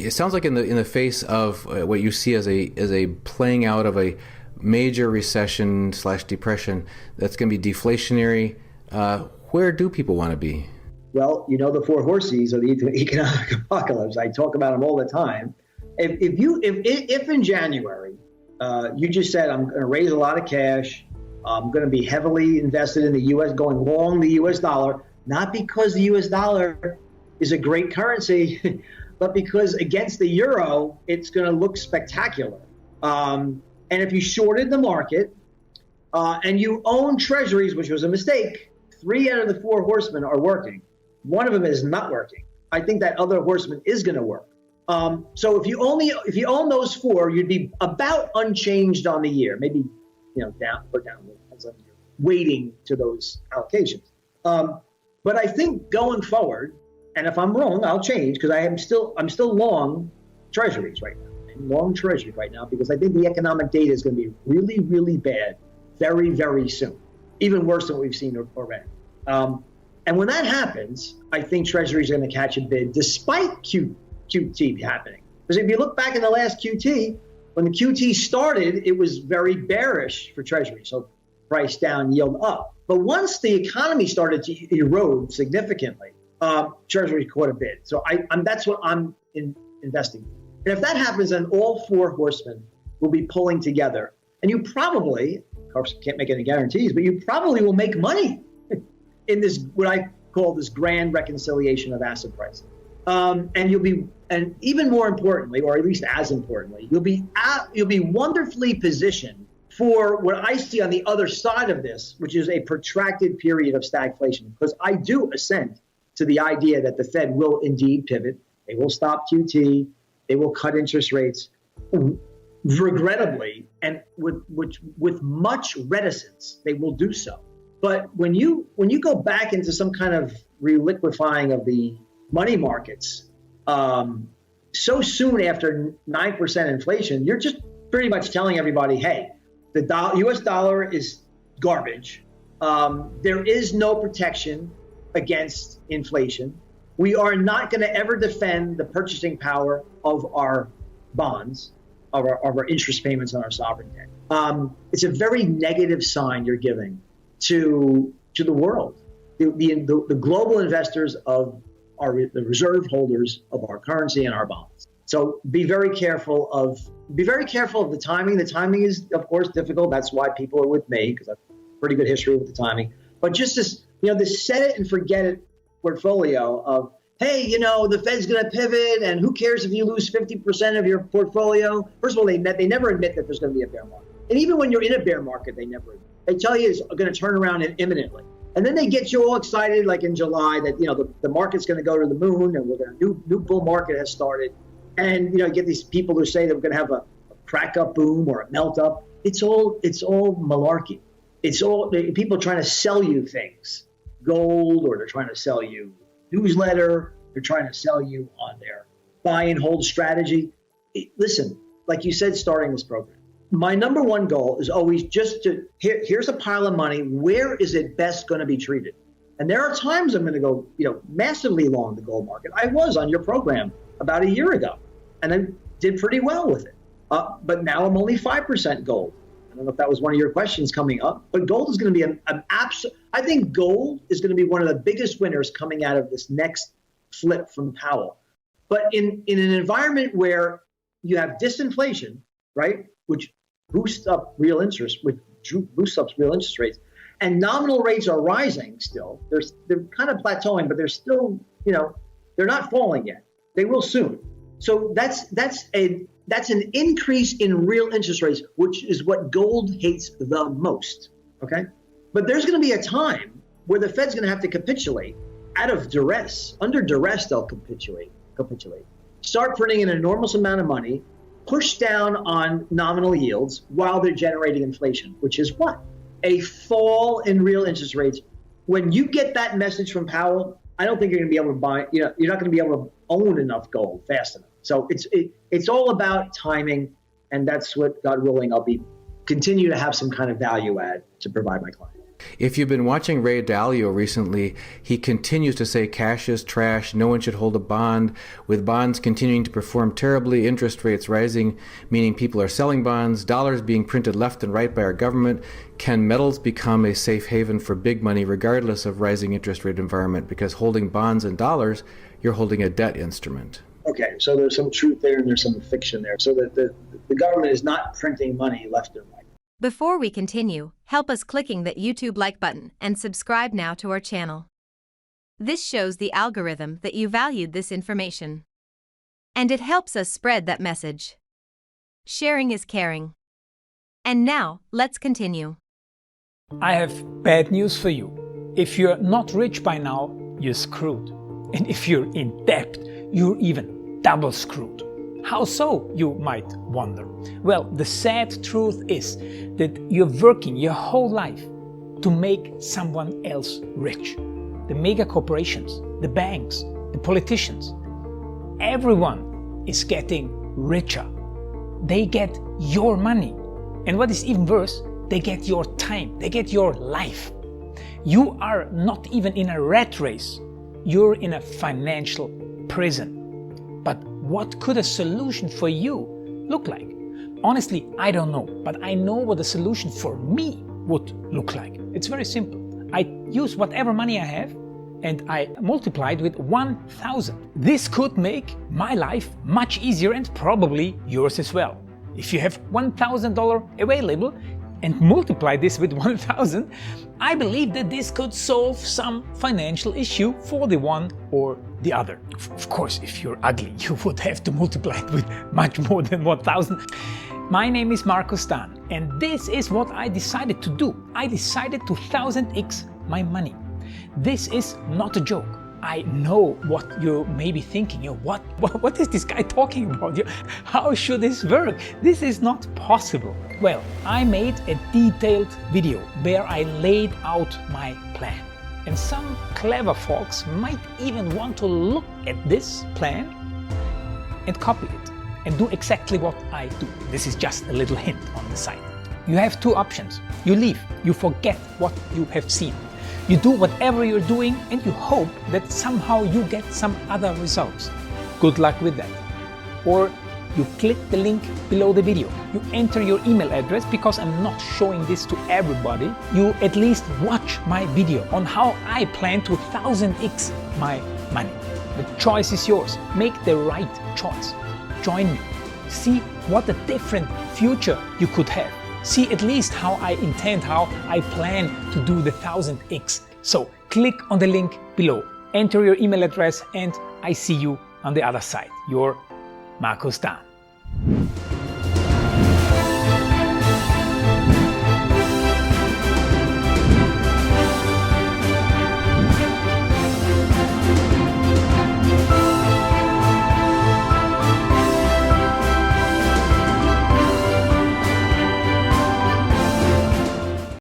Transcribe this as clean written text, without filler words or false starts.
It sounds like in the face of what you see as a playing out of a major recession / depression that's going to be deflationary. Where do people want to be? Well, you know the four horses of the economic apocalypse. I talk about them all the time. If in January you just said, I'm going to raise a lot of cash, I'm going to be heavily invested in the U.S., going long the U.S. dollar, not because the U.S. dollar is a great currency, but because against the euro, it's going to look spectacular. And if you shorted the market and you own treasuries, which was a mistake, 3 out of the 4 horsemen are working. One of them is not working. I think that other horseman is going to work. So if you own those 4, you'd be about unchanged on the year, maybe down or down, waiting to those allocations. But I think going forward, and if I'm wrong, I'll change, because I'm still long treasuries right now. I'm long treasuries right now because I think the economic data is going to be really, really bad very, very soon, even worse than what we've seen already. And when that happens, I think treasuries are going to catch a bid despite QT happening. Because if you look back in the last QT, when the QT started, it was very bearish for treasuries. So price down, yield up. But once the economy started to erode significantly, treasury caught a bid. So that's what I'm investing in. And if that happens, then all 4 horsemen will be pulling together. And you probably, of course, can't make any guarantees, but you probably will make money in this, what I call this grand reconciliation of asset prices. And even more importantly, or at least as importantly, you'll be wonderfully positioned for what I see on the other side of this, which is a protracted period of stagflation. Because I do assent to the idea that the Fed will indeed pivot. They will stop QT. They will cut interest rates, regrettably, and with much reticence. They will do so. But when you go back into some kind of reliquefying of the money markets, so soon after 9% inflation, you're just pretty much telling everybody, hey, the U.S. dollar is garbage. There is no protection against inflation. We are not going to ever defend the purchasing power of our bonds, of our interest payments on our sovereign debt. It's a very negative sign you're giving to the world, the global investors of the reserve holders of our currency and our bonds. So be very careful of the timing. The timing is, of course, difficult. That's why people are with me, because I have a pretty good history with the timing. But just this set it and forget it portfolio of, hey, the Fed's going to pivot, and who cares if you lose 50% of your portfolio? First of all, they never admit that there's going to be a bear market. And even when you're in a bear market, they tell you it's going to turn around imminently. And then they get you all excited, like in July, that the market's going to go to the moon, and new bull market has started. And you get these people who say that we're going to have a crack up boom or a melt up. It's all malarkey. It's all people trying to sell you things, gold, or they're trying to sell you newsletter. They're trying to sell you on their buy and hold strategy. Listen, like you said, starting this program, my number one goal is always just here's a pile of money. Where is it best going to be treated? And there are times I'm going to go, massively long the gold market. I was on your program about a year ago, and I did pretty well with it. But now I'm only 5% gold. I don't know if that was one of your questions coming up, but gold is going to be an absolute. I think gold is going to be one of the biggest winners coming out of this next flip from Powell. But in an environment where you have disinflation, right, which boosts up real interest, rates, and nominal rates are rising still. They're kind of plateauing, but they're still, they're not falling yet. They will soon. So that's an increase in real interest rates, which is what gold hates the most. Okay, but there's going to be a time where the Fed's going to have to capitulate out of duress. Under duress, they'll capitulate. Start printing an enormous amount of money, push down on nominal yields while they're generating inflation, which is what? A fall in real interest rates. When you get that message from Powell, I don't think you're going to be able to buy, you're not going to be able to own enough gold fast enough. So it's all about timing, and that's what, God willing, I'll continue to have some kind of value add to provide my client. If you've been watching Ray Dalio recently, he continues to say cash is trash, no one should hold a bond, with bonds continuing to perform terribly, interest rates rising, meaning people are selling bonds, dollars being printed left and right by our government. Can metals become a safe haven for big money regardless of rising interest rate environment? Because holding bonds and dollars, you're holding a debt instrument. Okay, so there's some truth there and there's some fiction there. So that the government is not printing money left and right. Before we continue, help us clicking that YouTube like button and subscribe now to our channel. This shows the algorithm that you valued this information. And it helps us spread that message. Sharing is caring. And now, let's continue. I have bad news for you. If you're not rich by now, you're screwed. And if you're in debt, you're even double screwed. How so, you might wonder? Well, the sad truth is that you're working your whole life to make someone else rich. The mega corporations, the banks, the politicians, everyone is getting richer. They get your money. And what is even worse, they get your time, they get your life. You are not even in a rat race. You're in a financial prison. But what could a solution for you look like? Honestly, I don't know, but I know what a solution for me would look like. It's very simple. I use whatever money I have and I multiply it with 1,000. This could make my life much easier and probably yours as well. If you have $1,000 available and multiply this with 1,000, I believe that this could solve some financial issue for the one or the other. Of course, if you're ugly, you would have to multiply it with much more than 1,000. My name is Marco Stan, and this is what I decided to do. I decided to 1000x my money. This is not a joke. I know what you may be thinking. What is this guy talking about? How should this work? This is not possible. Well, I made a detailed video where I laid out my plan. And some clever folks might even want to look at this plan and copy it and do exactly what I do. This is just a little hint on the side. You have two options. You leave, you forget what you have seen. You do whatever you're doing and you hope that somehow you get some other results. Good luck with that. Or you click the link below the video. You enter your email address because I'm not showing this to everybody. You at least watch my video on how I plan to 1000x my money. The choice is yours. Make the right choice. Join me. See what a different future you could have. See at least how I intend, how I plan to do the 1000x. So click on the link below, enter your email address, and I see you on the other side. Your Marco Stan.